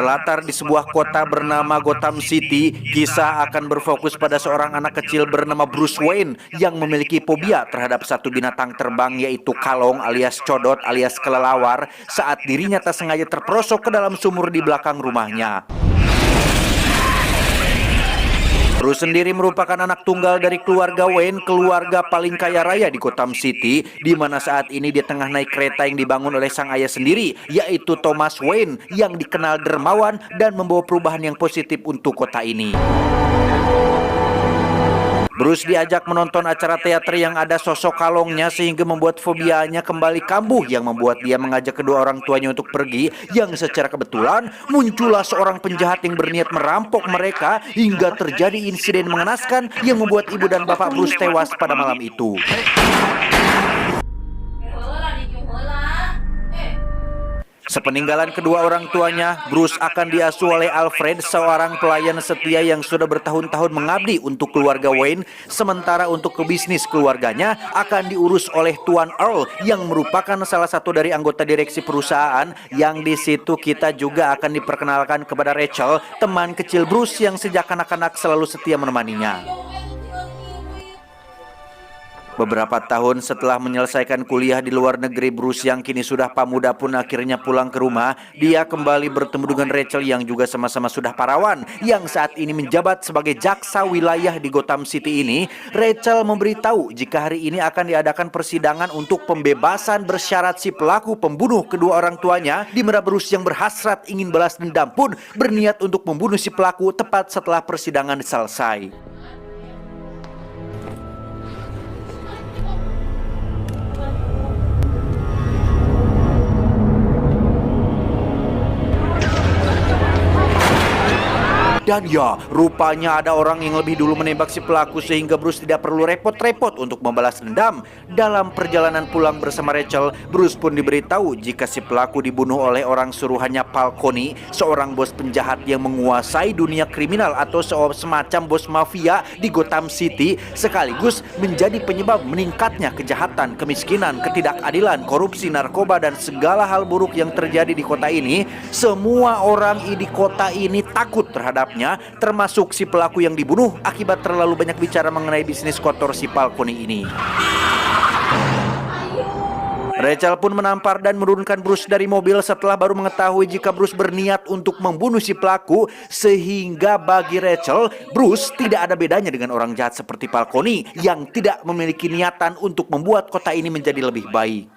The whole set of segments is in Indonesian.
Berlatar di sebuah kota bernama Gotham City, kisah akan berfokus pada seorang anak kecil bernama Bruce Wayne yang memiliki fobia terhadap satu binatang terbang, yaitu kalong alias codot alias kelelawar, saat dirinya tak sengaja terperosok ke dalam sumur di belakang rumahnya. Bruce sendiri merupakan anak tunggal dari keluarga Wayne, keluarga paling kaya raya di Gotham City, di mana saat ini dia tengah naik kereta yang dibangun oleh sang ayah sendiri, yaitu Thomas Wayne, yang dikenal dermawan dan membawa perubahan yang positif untuk kota ini. Bruce diajak menonton acara teater yang ada sosok kalongnya sehingga membuat fobianya kembali kambuh, yang membuat dia mengajak kedua orang tuanya untuk pergi, yang secara kebetulan muncullah seorang penjahat yang berniat merampok mereka hingga terjadi insiden mengenaskan yang membuat ibu dan bapak Bruce tewas pada malam itu. Sepeninggalan kedua orang tuanya, Bruce akan diasuh oleh Alfred, seorang pelayan setia yang sudah bertahun-tahun mengabdi untuk keluarga Wayne, sementara untuk ke bisnis keluarganya akan diurus oleh Tuan Earl yang merupakan salah satu dari anggota direksi perusahaan, yang di situ kita juga akan diperkenalkan kepada Rachel, teman kecil Bruce yang sejak kanak-kanak selalu setia menemaninya. Beberapa tahun setelah menyelesaikan kuliah di luar negeri, Bruce yang kini sudah pamuda pun akhirnya pulang ke rumah. Dia kembali bertemu dengan Rachel yang juga sama-sama sudah parawan, yang saat ini menjabat sebagai jaksa wilayah di Gotham City ini. Rachel memberitahu jika hari ini akan diadakan persidangan untuk pembebasan bersyarat si pelaku pembunuh kedua orang tuanya, di mana Bruce yang berhasrat ingin balas dendam pun berniat untuk membunuh si pelaku tepat setelah persidangan selesai. Dan ya, rupanya ada orang yang lebih dulu menembak si pelaku sehingga Bruce tidak perlu repot-repot untuk membalas dendam. Dalam perjalanan pulang bersama Rachel, Bruce pun diberitahu jika si pelaku dibunuh oleh orang suruhannya Falcone, seorang bos penjahat yang menguasai dunia kriminal atau semacam bos mafia di Gotham City, sekaligus menjadi penyebab meningkatnya kejahatan, kemiskinan, ketidakadilan, korupsi, narkoba, dan segala hal buruk yang terjadi di kota ini. Semua orang di kota ini takut terhadapnya, termasuk si pelaku yang dibunuh akibat terlalu banyak bicara mengenai bisnis kotor si Falcone ini. Rachel pun menampar dan menurunkan Bruce dari mobil setelah baru mengetahui jika Bruce berniat untuk membunuh si pelaku, sehingga bagi Rachel, Bruce tidak ada bedanya dengan orang jahat seperti Falcone yang tidak memiliki niatan untuk membuat kota ini menjadi lebih baik.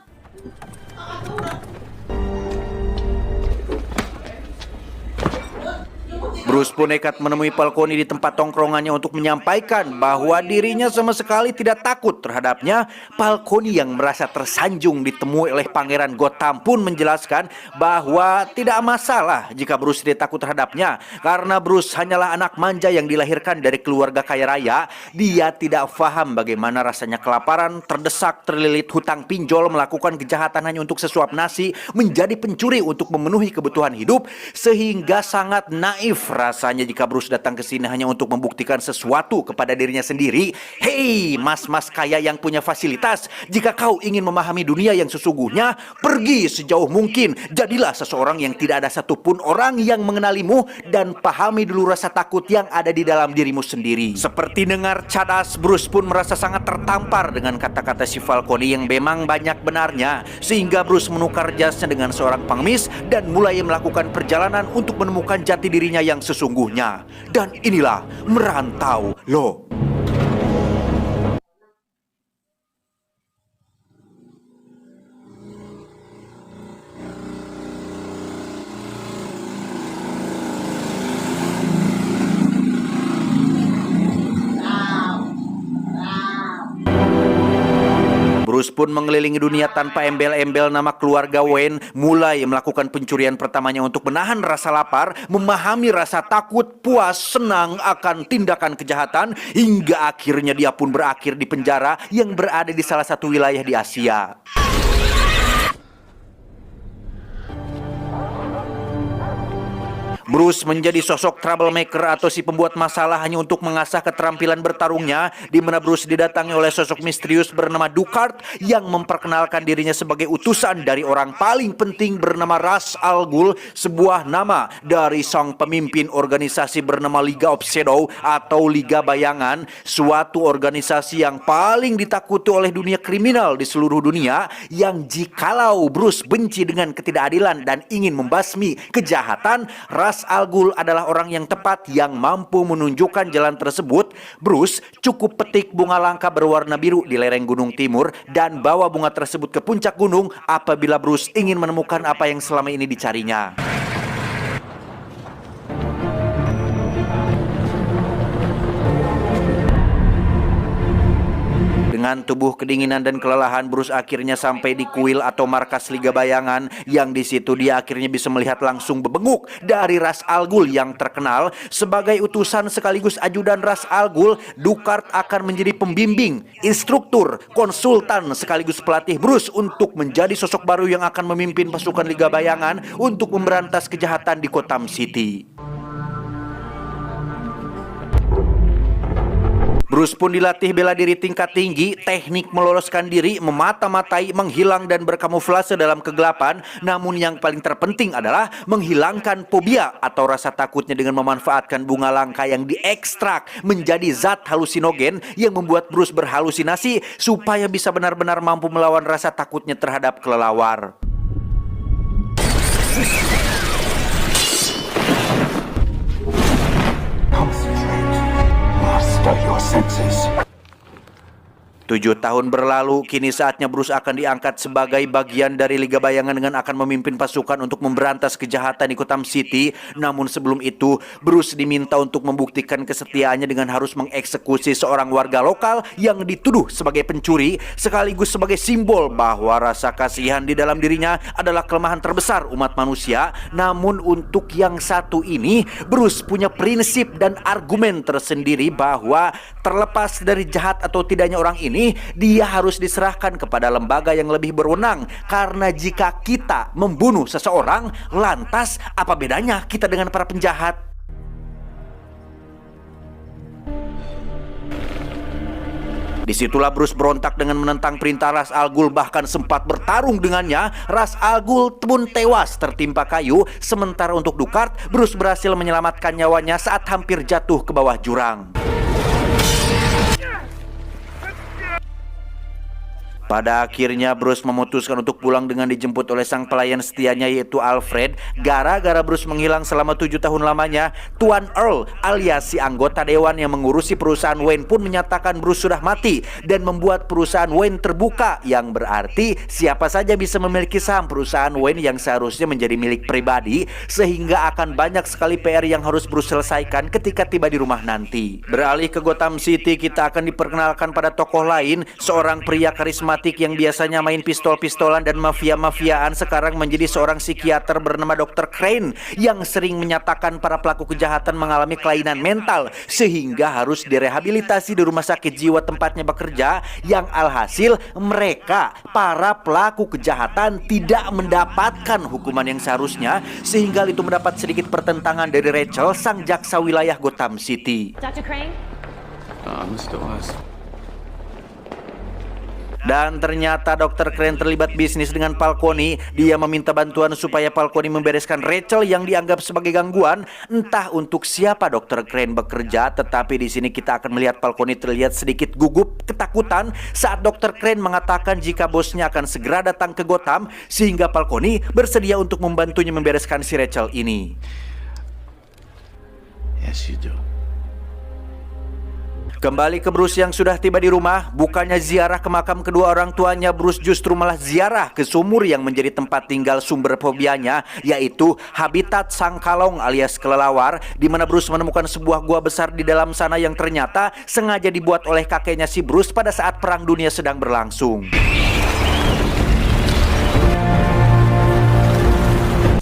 Bruce pun nekat menemui Falcone di tempat tongkrongannya untuk menyampaikan bahwa dirinya sama sekali tidak takut terhadapnya. Falcone yang merasa tersanjung ditemui oleh Pangeran Gotham pun menjelaskan bahwa tidak masalah jika Bruce tidak takut terhadapnya, karena Bruce hanyalah anak manja yang dilahirkan dari keluarga kaya raya. Dia tidak paham bagaimana rasanya kelaparan, terdesak, terlilit hutang pinjol, melakukan kejahatan hanya untuk sesuap nasi, menjadi pencuri untuk memenuhi kebutuhan hidup, sehingga sangat naif rasanya jika Bruce datang ke sini hanya untuk membuktikan sesuatu kepada dirinya sendiri. Hei, mas-mas kaya yang punya fasilitas, jika kau ingin memahami dunia yang sesungguhnya, pergi sejauh mungkin. Jadilah seseorang yang tidak ada satupun orang yang mengenalimu, dan pahami dulu rasa takut yang ada di dalam dirimu sendiri. Seperti dengar cadas, Bruce pun merasa sangat tertampar dengan kata-kata si Falcone yang memang banyak benarnya, sehingga Bruce menukar jasnya dengan seorang pengemis dan mulai melakukan perjalanan untuk menemukan jati dirinya yang sesungguhnya. Dan inilah Merantau Lo. Bruce pun mengelilingi dunia tanpa embel-embel nama keluarga Wayne, mulai melakukan pencurian pertamanya untuk menahan rasa lapar, memahami rasa takut, puas, senang akan tindakan kejahatan, hingga akhirnya dia pun berakhir di penjara yang berada di salah satu wilayah di Asia. Bruce menjadi sosok troublemaker atau si pembuat masalah hanya untuk mengasah keterampilan bertarungnya, di mana Bruce didatangi oleh sosok misterius bernama Ducard yang memperkenalkan dirinya sebagai utusan dari orang paling penting bernama Ra's al Ghul, sebuah nama dari sang pemimpin organisasi bernama Liga of Shadow atau Liga Bayangan, suatu organisasi yang paling ditakuti oleh dunia kriminal di seluruh dunia, yang jikalau Bruce benci dengan ketidakadilan dan ingin membasmi kejahatan, Ra's al Ghul adalah orang yang tepat yang mampu menunjukkan jalan tersebut. Bruce cukup petik bunga langka berwarna biru di lereng gunung timur dan bawa bunga tersebut ke puncak gunung apabila Bruce ingin menemukan apa yang selama ini dicarinya. Dengan tubuh kedinginan dan kelelahan, Bruce akhirnya sampai di kuil atau markas Liga Bayangan, yang di situ dia akhirnya bisa melihat langsung bebenguk dari Ra's al Ghul yang terkenal. Sebagai utusan sekaligus ajudan Ra's al Ghul, Ducard akan menjadi pembimbing, instruktur, konsultan sekaligus pelatih Bruce untuk menjadi sosok baru yang akan memimpin pasukan Liga Bayangan untuk memberantas kejahatan di Gotham City. Bruce pun dilatih bela diri tingkat tinggi, teknik meloloskan diri, memata-matai, menghilang dan berkamuflase dalam kegelapan. Namun yang paling terpenting adalah menghilangkan fobia atau rasa takutnya dengan memanfaatkan bunga langka yang diekstrak menjadi zat halusinogen yang membuat Bruce berhalusinasi supaya bisa benar-benar mampu melawan rasa takutnya terhadap kelelawar. Your senses. 7 tahun berlalu, kini saatnya Bruce akan diangkat sebagai bagian dari Liga Bayangan dengan akan memimpin pasukan untuk memberantas kejahatan di Gotham City. Namun sebelum itu, Bruce diminta untuk membuktikan kesetiaannya dengan harus mengeksekusi seorang warga lokal yang dituduh sebagai pencuri, sekaligus sebagai simbol bahwa rasa kasihan di dalam dirinya adalah kelemahan terbesar umat manusia. Namun untuk yang satu ini, Bruce punya prinsip dan argumen tersendiri bahwa terlepas dari jahat atau tidaknya orang ini, dia harus diserahkan kepada lembaga yang lebih berwenang. Karena jika kita membunuh seseorang, lantas apa bedanya kita dengan para penjahat? Disitulah Bruce berontak dengan menentang perintah Ra's al Ghul, bahkan sempat bertarung dengannya. Ra's al Ghul pun tewas tertimpa kayu. Sementara untuk Ducard, Bruce berhasil menyelamatkan nyawanya saat hampir jatuh ke bawah jurang. Pada akhirnya Bruce memutuskan untuk pulang dengan dijemput oleh sang pelayan setianya, yaitu Alfred. Gara-gara Bruce menghilang selama 7 tahun lamanya, Tuan Earl alias si anggota dewan yang mengurusi perusahaan Wayne pun menyatakan Bruce sudah mati dan membuat perusahaan Wayne terbuka, yang berarti siapa saja bisa memiliki saham perusahaan Wayne yang seharusnya menjadi milik pribadi. Sehingga akan banyak sekali PR yang harus Bruce selesaikan ketika tiba di rumah nanti. Beralih ke Gotham City, kita akan diperkenalkan pada tokoh lain, seorang pria karismatik yang biasanya main pistol-pistolan dan mafia-mafiaan, sekarang menjadi seorang psikiater bernama Dr. Crane yang sering menyatakan para pelaku kejahatan mengalami kelainan mental sehingga harus direhabilitasi di rumah sakit jiwa tempatnya bekerja, yang alhasil mereka, para pelaku kejahatan, tidak mendapatkan hukuman yang seharusnya, sehingga itu mendapat sedikit pertentangan dari Rachel, sang jaksa wilayah Gotham City. Dr. Crane? Mr. West. Dan ternyata Dr. Crane terlibat bisnis dengan Falcone. Dia meminta bantuan supaya Falcone membereskan Rachel yang dianggap sebagai gangguan. Entah untuk siapa Dr. Crane bekerja, tetapi di sini kita akan melihat Falcone terlihat sedikit gugup ketakutan saat Dr. Crane mengatakan jika bosnya akan segera datang ke Gotham, sehingga Falcone bersedia untuk membantunya membereskan si Rachel ini. Yes, you do. Kembali ke Bruce yang sudah tiba di rumah. Bukannya ziarah ke makam kedua orang tuanya, Bruce justru malah ziarah ke sumur yang menjadi tempat tinggal sumber fobianya, yaitu habitat sang kalong alias kelelawar, di mana Bruce menemukan sebuah gua besar di dalam sana yang ternyata sengaja dibuat oleh kakeknya si Bruce pada saat Perang Dunia sedang berlangsung.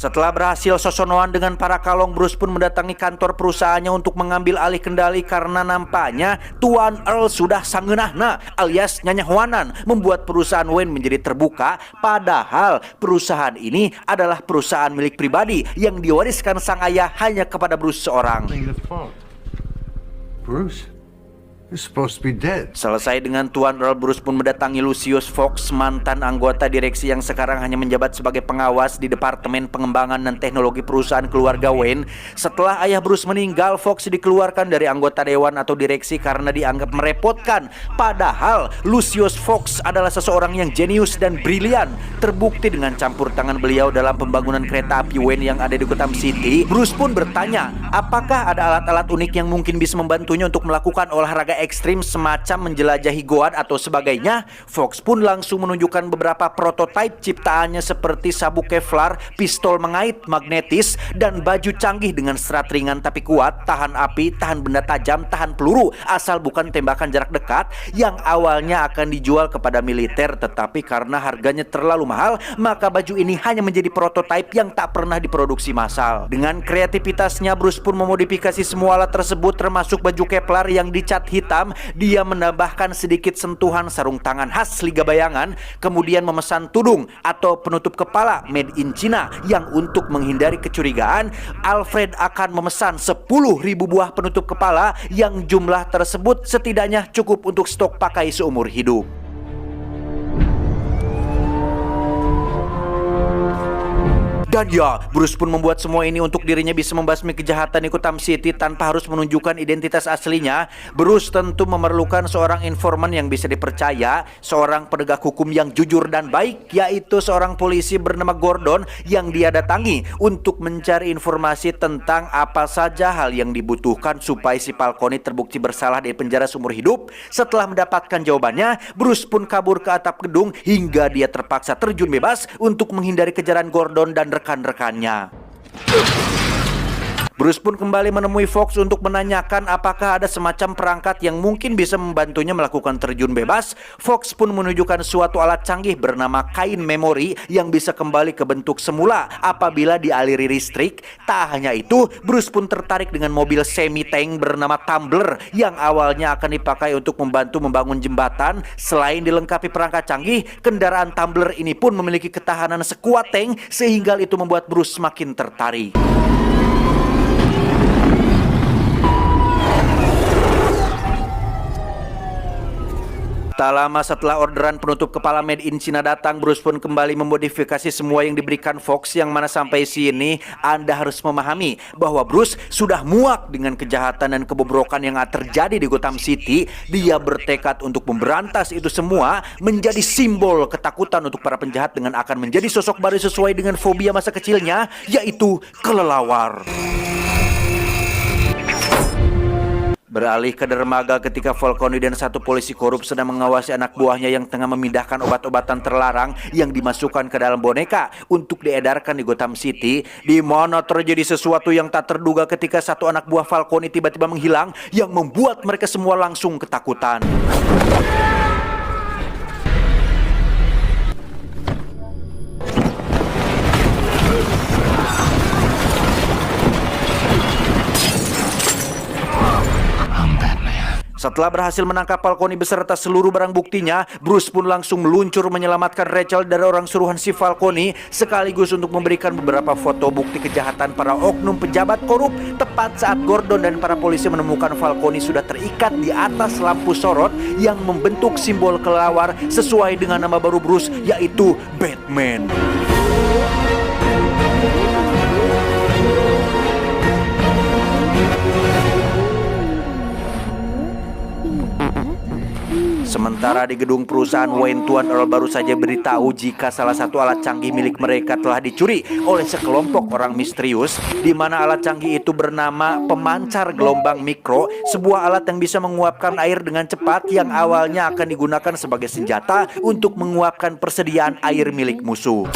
Setelah berhasil sosonoan dengan para kalong, Bruce pun mendatangi kantor perusahaannya untuk mengambil alih kendali karena nampaknya Tuan Earl sudah sangeunahna alias nyanyahoanan membuat perusahaan Wayne menjadi terbuka, padahal perusahaan ini adalah perusahaan milik pribadi yang diwariskan sang ayah hanya kepada Bruce seorang. The phone. Bruce, you're supposed to be dead. Selesai dengan Tuan Earl, Bruce pun mendatangi Lucius Fox, mantan anggota direksi yang sekarang hanya menjabat sebagai pengawas di Departemen Pengembangan dan Teknologi perusahaan keluarga Wayne. Setelah ayah Bruce meninggal, Fox dikeluarkan dari anggota dewan atau direksi karena dianggap merepotkan. Padahal Lucius Fox adalah seseorang yang jenius dan brilian. Terbukti dengan campur tangan beliau dalam pembangunan kereta api Wayne yang ada di Gotham City. Bruce pun bertanya, apakah ada alat-alat unik yang mungkin bisa membantunya untuk melakukan olahraga ekstrim semacam menjelajahi goa atau sebagainya. Fox pun langsung menunjukkan beberapa prototipe ciptaannya seperti sabuk Kevlar, pistol mengait magnetis, dan baju canggih dengan serat ringan tapi kuat, tahan api, tahan benda tajam, tahan peluru asal bukan tembakan jarak dekat, yang awalnya akan dijual kepada militer, tetapi karena harganya terlalu mahal, maka baju ini hanya menjadi prototipe yang tak pernah diproduksi massal. Dengan kreativitasnya, Bruce pun memodifikasi semua alat tersebut termasuk baju Kevlar yang dicat hitam. Dia menambahkan sedikit sentuhan sarung tangan khas Liga Bayangan, kemudian memesan tudung atau penutup kepala made in China yang untuk menghindari kecurigaan, Alfred akan memesan 10.000 buah penutup kepala yang jumlah tersebut setidaknya cukup untuk stok pakai seumur hidup. Dan ya, Bruce pun membuat semua ini untuk dirinya bisa membasmi kejahatan di Gotham City tanpa harus menunjukkan identitas aslinya. Bruce tentu memerlukan seorang informan yang bisa dipercaya, seorang penegak hukum yang jujur dan baik, yaitu seorang polisi bernama Gordon yang dia datangi untuk mencari informasi tentang apa saja hal yang dibutuhkan supaya si Falcone terbukti bersalah dari penjara seumur hidup. Setelah mendapatkan jawabannya, Bruce pun kabur ke atap gedung hingga dia terpaksa terjun bebas untuk menghindari kejaran Gordon dan rekan-rekannya. Bruce pun kembali menemui Fox untuk menanyakan apakah ada semacam perangkat yang mungkin bisa membantunya melakukan terjun bebas. Fox pun menunjukkan suatu alat canggih bernama kain memori yang bisa kembali ke bentuk semula apabila dialiri listrik. Tak hanya itu, Bruce pun tertarik dengan mobil semi-tank bernama Tumbler yang awalnya akan dipakai untuk membantu membangun jembatan. Selain dilengkapi perangkat canggih, kendaraan Tumbler ini pun memiliki ketahanan sekuat tank sehingga itu membuat Bruce semakin tertarik. Tak lama setelah orderan penutup kepala made in China datang, Bruce pun kembali memodifikasi semua yang diberikan Fox, yang mana sampai sini Anda harus memahami bahwa Bruce sudah muak dengan kejahatan dan kebobrokan yang terjadi di Gotham City. Dia bertekad untuk memberantas itu semua, menjadi simbol ketakutan untuk para penjahat dengan akan menjadi sosok baru sesuai dengan fobia masa kecilnya, yaitu kelelawar. Beralih ke dermaga ketika Falcone dan satu polisi korup sedang mengawasi anak buahnya yang tengah memindahkan obat-obatan terlarang yang dimasukkan ke dalam boneka untuk diedarkan di Gotham City, di mana terjadi sesuatu yang tak terduga ketika satu anak buah Falcone tiba-tiba menghilang yang membuat mereka semua langsung ketakutan. Setelah berhasil menangkap Falcone beserta seluruh barang buktinya, Bruce pun langsung meluncur menyelamatkan Rachel dari orang suruhan si Falcone, sekaligus untuk memberikan beberapa foto bukti kejahatan para oknum pejabat korup. Tepat saat Gordon dan para polisi menemukan Falcone sudah terikat di atas lampu sorot yang membentuk simbol kelelawar sesuai dengan nama baru Bruce, yaitu Batman. Sementara di gedung perusahaan Wayne, Tuan Earl baru saja beritahu jika salah satu alat canggih milik mereka telah dicuri oleh sekelompok orang misterius, di mana alat canggih itu bernama pemancar gelombang mikro, sebuah alat yang bisa menguapkan air dengan cepat yang awalnya akan digunakan sebagai senjata untuk menguapkan persediaan air milik musuh.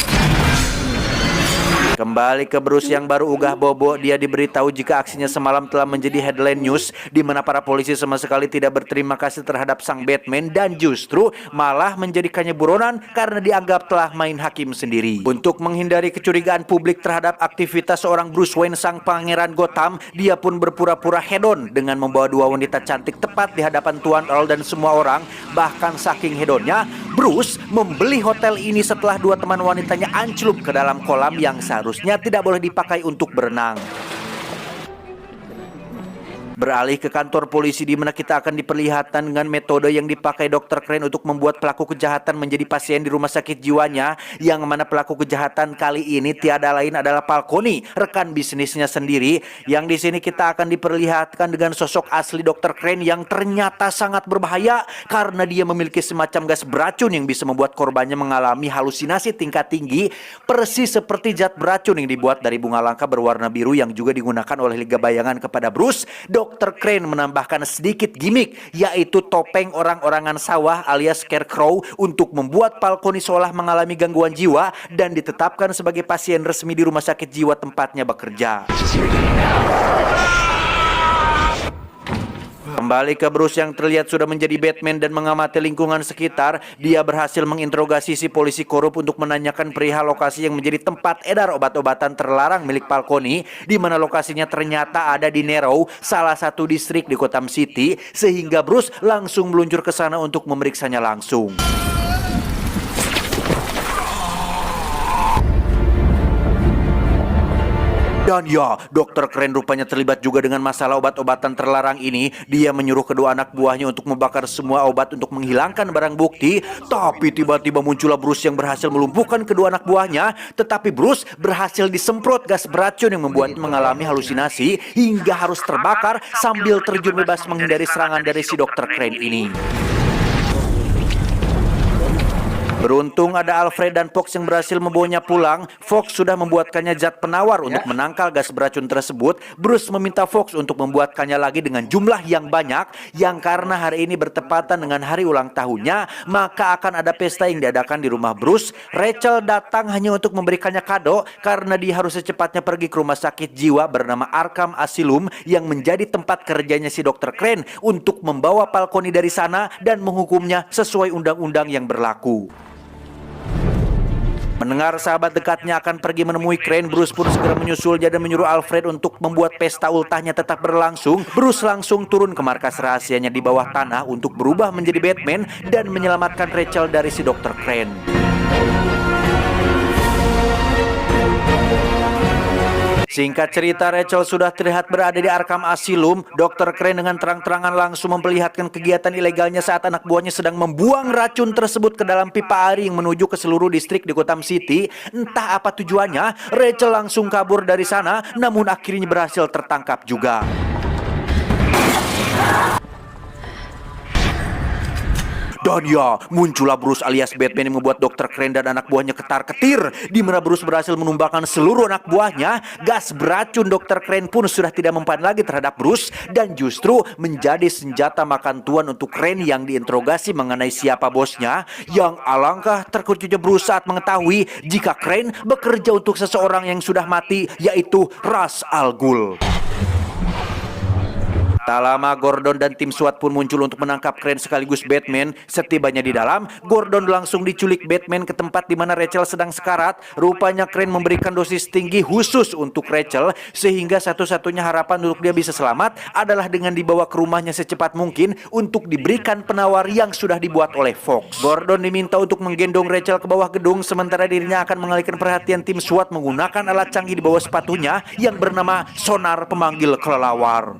Kembali ke Bruce yang baru ugah bobo, dia diberitahu jika aksinya semalam telah menjadi headline news, di mana para polisi sama sekali tidak berterima kasih terhadap sang Batman dan justru malah menjadikannya buronan karena dianggap telah main hakim sendiri. Untuk menghindari kecurigaan publik terhadap aktivitas seorang Bruce Wayne sang pangeran Gotham, dia pun berpura-pura hedon dengan membawa dua wanita cantik tepat di hadapan Tuan Earl dan semua orang. Bahkan saking hedonnya, Bruce membeli hotel ini setelah dua teman wanitanya ancelup ke dalam kolam yang seharusnya tidak boleh dipakai untuk berenang. Beralih ke kantor polisi di mana kita akan diperlihatkan dengan metode yang dipakai Dr. Crane untuk membuat pelaku kejahatan menjadi pasien di rumah sakit jiwanya, yang mana pelaku kejahatan kali ini tiada lain adalah Falcone, rekan bisnisnya sendiri, yang di sini kita akan diperlihatkan dengan sosok asli Dr. Crane yang ternyata sangat berbahaya karena dia memiliki semacam gas beracun yang bisa membuat korbannya mengalami halusinasi tingkat tinggi, persis seperti zat beracun yang dibuat dari bunga langka berwarna biru yang juga digunakan oleh Liga Bayangan kepada Bruce. Dr. Crane menambahkan sedikit gimmick, yaitu topeng orang-orangan sawah alias Scarecrow untuk membuat Falcone seolah mengalami gangguan jiwa dan ditetapkan sebagai pasien resmi di rumah sakit jiwa tempatnya bekerja. Kembali ke Bruce yang terlihat sudah menjadi Batman dan mengamati lingkungan sekitar, dia berhasil menginterogasi si polisi korup untuk menanyakan perihal lokasi yang menjadi tempat edar obat-obatan terlarang milik Falcone, di mana lokasinya ternyata ada di Narrow, salah satu distrik di Gotham City, sehingga Bruce langsung meluncur ke sana untuk memeriksanya langsung. Dan ya, Dr. Crane rupanya terlibat juga dengan masalah obat-obatan terlarang ini. Dia menyuruh kedua anak buahnya untuk membakar semua obat untuk menghilangkan barang bukti. Tapi tiba-tiba muncullah Bruce yang berhasil melumpuhkan kedua anak buahnya. Tetapi Bruce berhasil disemprot gas beracun yang membuatnya mengalami halusinasi hingga harus terbakar sambil terjun bebas menghindari serangan dari si Dr. Crane ini. Beruntung ada Alfred dan Fox yang berhasil membawanya pulang. Fox sudah membuatkannya zat penawar untuk menangkal gas beracun tersebut. Bruce meminta Fox untuk membuatkannya lagi dengan jumlah yang banyak, yang karena hari ini bertepatan dengan hari ulang tahunnya, maka akan ada pesta yang diadakan di rumah Bruce. Rachel datang hanya untuk memberikannya kado karena dia harus secepatnya pergi ke rumah sakit jiwa bernama Arkham Asylum yang menjadi tempat kerjanya si Dr. Crane untuk membawa Falcone dari sana dan menghukumnya sesuai undang-undang yang berlaku. Mendengar sahabat dekatnya akan pergi menemui Crane, Bruce pun segera menyusulnya dan menyuruh Alfred untuk membuat pesta ultahnya tetap berlangsung. Bruce langsung turun ke markas rahasianya di bawah tanah untuk berubah menjadi Batman dan menyelamatkan Rachel dari si Dr. Crane. Singkat cerita, Rachel sudah terlihat berada di Arkham Asylum. Dr. Crane dengan terang-terangan langsung memperlihatkan kegiatan ilegalnya saat anak buahnya sedang membuang racun tersebut ke dalam pipa air yang menuju ke seluruh distrik di Gotham City. Entah apa tujuannya, Rachel langsung kabur dari sana, namun akhirnya berhasil tertangkap juga. Dan ya, muncullah Bruce alias Batman yang membuat Dr. Crane dan anak buahnya ketar-ketir, di mana Bruce berhasil menumbangkan seluruh anak buahnya. Gas beracun Dr. Crane pun sudah tidak mempan lagi terhadap Bruce dan justru menjadi senjata makan tuan untuk Crane yang diinterogasi mengenai siapa bosnya. Yang alangkah terkejutnya Bruce saat mengetahui jika Crane bekerja untuk seseorang yang sudah mati, yaitu Ra's al Ghul. Tak lama Gordon dan tim SWAT pun muncul untuk menangkap Crane sekaligus Batman. Setibanya di dalam, Gordon langsung diculik Batman ke tempat di mana Rachel sedang sekarat. Rupanya Crane memberikan dosis tinggi khusus untuk Rachel, sehingga satu-satunya harapan untuk dia bisa selamat adalah dengan dibawa ke rumahnya secepat mungkin untuk diberikan penawar yang sudah dibuat oleh Fox. Gordon diminta untuk menggendong Rachel ke bawah gedung, sementara dirinya akan mengalihkan perhatian tim SWAT menggunakan alat canggih di bawah sepatunya yang bernama sonar pemanggil kelelawar.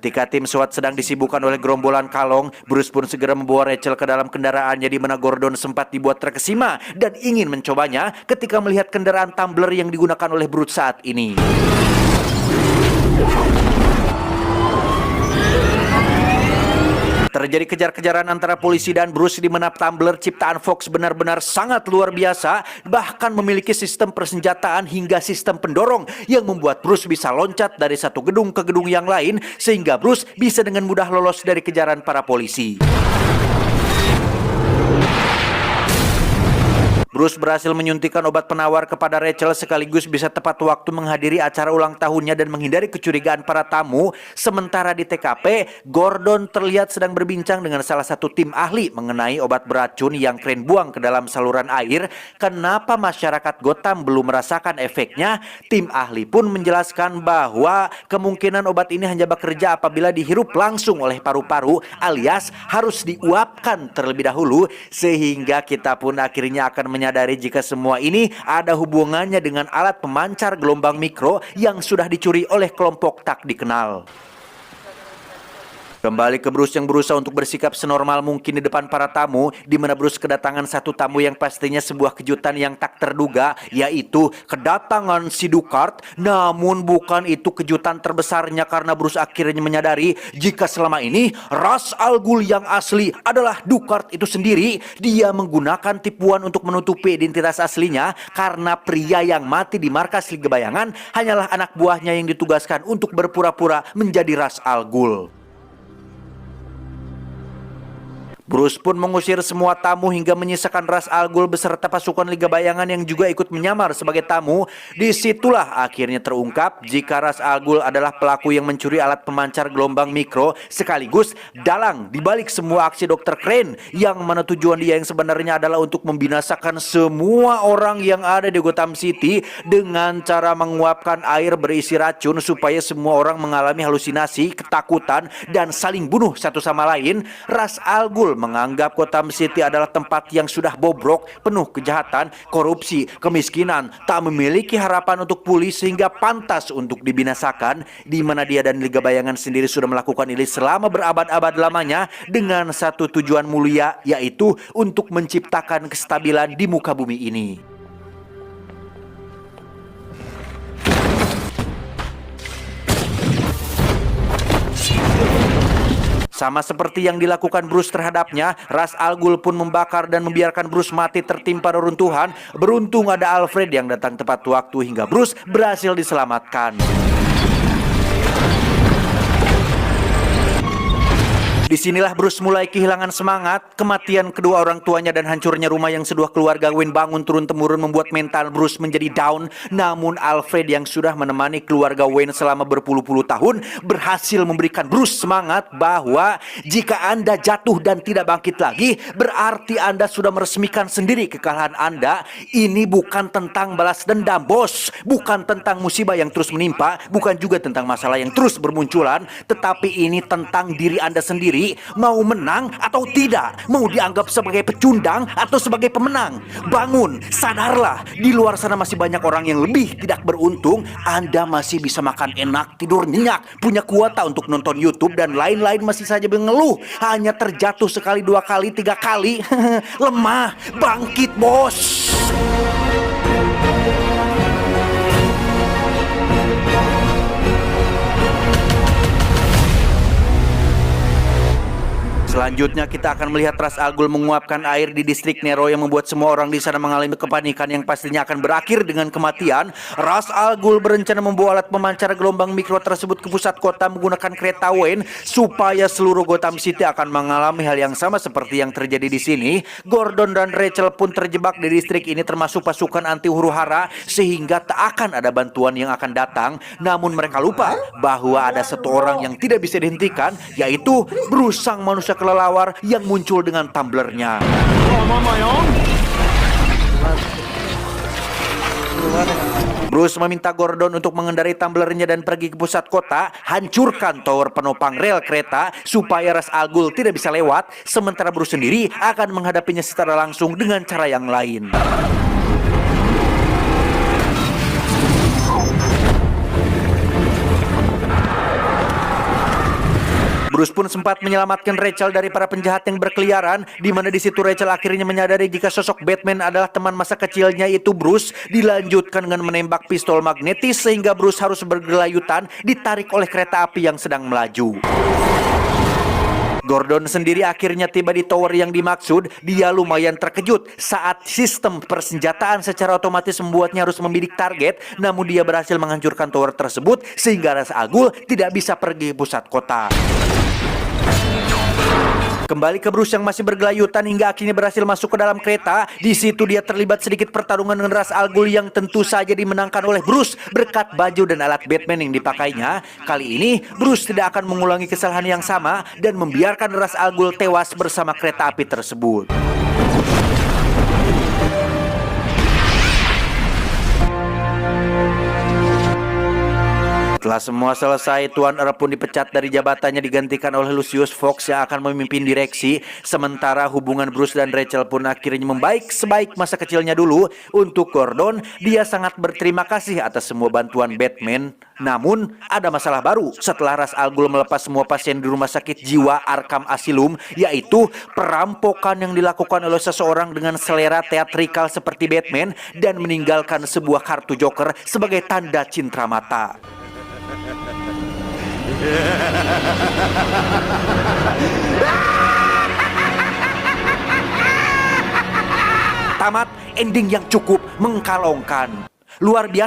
Ketika tim SWAT sedang disibukkan oleh gerombolan kalong, Bruce pun segera membawa Rachel ke dalam kendaraannya di mana Gordon sempat dibuat terkesima dan ingin mencobanya ketika melihat kendaraan tumbler yang digunakan oleh Bruce saat ini. Terjadi kejar-kejaran antara polisi dan Bruce di mana tumbler ciptaan Fox benar-benar sangat luar biasa, bahkan memiliki sistem persenjataan hingga sistem pendorong yang membuat Bruce bisa loncat dari satu gedung ke gedung yang lain, sehingga Bruce bisa dengan mudah lolos dari kejaran para polisi. Bruce berhasil menyuntikkan obat penawar kepada Rachel sekaligus bisa tepat waktu menghadiri acara ulang tahunnya dan menghindari kecurigaan para tamu. Sementara di TKP, Gordon terlihat sedang berbincang dengan salah satu tim ahli mengenai obat beracun yang Crane buang ke dalam saluran air. Kenapa masyarakat Gotham belum merasakan efeknya? Tim ahli pun menjelaskan bahwa kemungkinan obat ini hanya bekerja apabila dihirup langsung oleh paru-paru alias harus diuapkan terlebih dahulu, sehingga kita pun akhirnya akan menyadari jika semua ini ada hubungannya dengan alat pemancar gelombang mikro yang sudah dicuri oleh kelompok tak dikenal. Kembali ke Bruce yang berusaha untuk bersikap senormal mungkin di depan para tamu, di mana Bruce kedatangan satu tamu yang pastinya sebuah kejutan yang tak terduga, yaitu kedatangan si Ducard. Namun bukan itu kejutan terbesarnya, karena Bruce akhirnya menyadari jika selama ini Ra's al Ghul yang asli adalah Ducard itu sendiri. Dia menggunakan tipuan untuk menutupi identitas aslinya, karena pria yang mati di markas Liga Bayangan hanyalah anak buahnya yang ditugaskan untuk berpura-pura menjadi Ra's al Ghul. Bruce pun mengusir semua tamu hingga menyisakan Ra's al Ghul beserta pasukan Liga Bayangan yang juga ikut menyamar sebagai tamu. Disitulah akhirnya terungkap jika Ra's al Ghul adalah pelaku yang mencuri alat pemancar gelombang mikro sekaligus dalang dibalik semua aksi Dr. Crane, yang mana tujuan dia yang sebenarnya adalah untuk membinasakan semua orang yang ada di Gotham City dengan cara menguapkan air berisi racun supaya semua orang mengalami halusinasi, ketakutan, dan saling bunuh satu sama lain. Ra's al Ghul menganggap Gotham City adalah tempat yang sudah bobrok, penuh kejahatan, korupsi, kemiskinan, tak memiliki harapan untuk pulih sehingga pantas untuk dibinasakan, di mana dia dan Liga Bayangan sendiri sudah melakukan ini selama berabad-abad lamanya dengan satu tujuan mulia, yaitu untuk menciptakan kestabilan di muka bumi ini. Sama seperti yang dilakukan Bruce terhadapnya, Ra's al Ghul pun membakar dan membiarkan Bruce mati tertimpa reruntuhan. Beruntung ada Alfred yang datang tepat waktu hingga Bruce berhasil diselamatkan. Disinilah Bruce mulai kehilangan semangat. Kematian kedua orang tuanya dan hancurnya rumah yang sebuah keluarga Wayne bangun turun-temurun membuat mental Bruce menjadi down. Namun Alfred yang sudah menemani keluarga Wayne selama berpuluh-puluh tahun berhasil memberikan Bruce semangat bahwa jika Anda jatuh dan tidak bangkit lagi, berarti Anda sudah meresmikan sendiri kekalahan Anda. Ini bukan tentang balas dendam, bos. Bukan tentang musibah yang terus menimpa, bukan juga tentang masalah yang terus bermunculan, tetapi ini tentang diri Anda sendiri. Mau menang atau tidak, mau dianggap sebagai pecundang atau sebagai pemenang. Bangun, sadarlah, di luar sana masih banyak orang yang lebih tidak beruntung. Anda masih bisa makan enak, tidur nyenyak, punya kuota untuk nonton YouTube, dan lain-lain masih saja mengeluh. Hanya terjatuh sekali, dua kali, tiga kali. Lemah, bangkit bos. Selanjutnya kita akan melihat Ra's al Ghul menguapkan air di distrik Nero yang membuat semua orang di sana mengalami kepanikan yang pastinya akan berakhir dengan kematian. Ra's al Ghul berencana membawa alat pemancar gelombang mikro tersebut ke pusat kota menggunakan kereta Wayne supaya seluruh Gotham City akan mengalami hal yang sama seperti yang terjadi di sini. Gordon dan Rachel pun terjebak di distrik ini termasuk pasukan anti huru-hara sehingga tak akan ada bantuan yang akan datang. Namun mereka lupa bahwa ada satu orang yang tidak bisa dihentikan, yaitu Bruce, sang manusia kelelawar yang muncul dengan tumblernya. Bruce meminta Gordon untuk mengendarai tumblernya dan pergi ke pusat kota, hancurkan tower penopang rel kereta supaya Ra's al Ghul tidak bisa lewat, sementara Bruce sendiri akan menghadapinya secara langsung dengan cara yang lain. Bruce pun sempat menyelamatkan Rachel dari para penjahat yang berkeliaran, di mana di situ Rachel akhirnya menyadari jika sosok Batman adalah teman masa kecilnya, yaitu Bruce. Dilanjutkan dengan menembak pistol magnetis sehingga Bruce harus bergelayutan ditarik oleh kereta api yang sedang melaju. Gordon sendiri akhirnya tiba di tower yang dimaksud. Dia lumayan terkejut saat sistem persenjataan secara otomatis membuatnya harus membidik target. Namun dia berhasil menghancurkan tower tersebut sehingga Ra's al Ghul tidak bisa pergi ke pusat kota. Kembali ke Bruce yang masih bergelayutan hingga akhirnya berhasil masuk ke dalam kereta. Di situ dia terlibat sedikit pertarungan dengan Ra's al Ghul yang tentu saja dimenangkan oleh Bruce berkat baju dan alat Batman yang dipakainya. Kali ini Bruce tidak akan mengulangi kesalahan yang sama dan membiarkan Ra's al Ghul tewas bersama kereta api tersebut. Setelah semua selesai, Tuan Earp pun dipecat dari jabatannya digantikan oleh Lucius Fox yang akan memimpin direksi. Sementara hubungan Bruce dan Rachel pun akhirnya membaik sebaik masa kecilnya dulu. Untuk Gordon, dia sangat berterima kasih atas semua bantuan Batman. Namun, ada masalah baru setelah Ra's al Ghul melepas semua pasien di rumah sakit jiwa Arkham Asylum, yaitu perampokan yang dilakukan oleh seseorang dengan selera teatrikal seperti Batman dan meninggalkan sebuah kartu Joker sebagai tanda cinta mata. Tamat ending yang cukup mengkalongkan. Luar biasa.